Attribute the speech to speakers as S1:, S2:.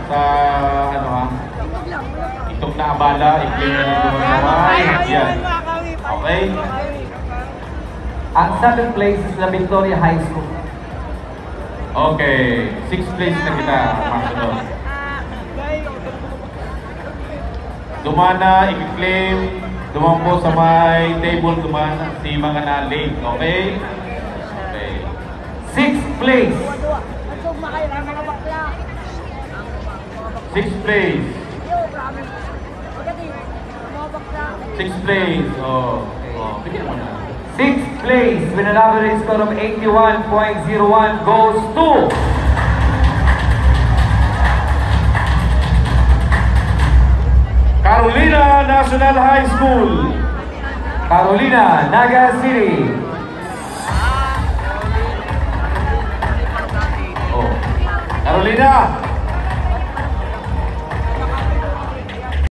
S1: sa ano ha. Itong naabala, i-claim na nito ng kamay. Yan. Okay?
S2: Ang 7th place is La Victoria High School.
S1: Okay. 6th place na kita, Marcelo. Dumana, i-claim. Dumang po sa may table, dumana si mga na-late. Okay? Okay.
S2: 6th place.
S1: 6th place. 6th place. Oh. Bigyan mo na.
S2: 6th place with an average score of 81.01 goes to
S1: Carolina National High School.
S2: Carolina, Naga City.
S1: Oh. Carolina.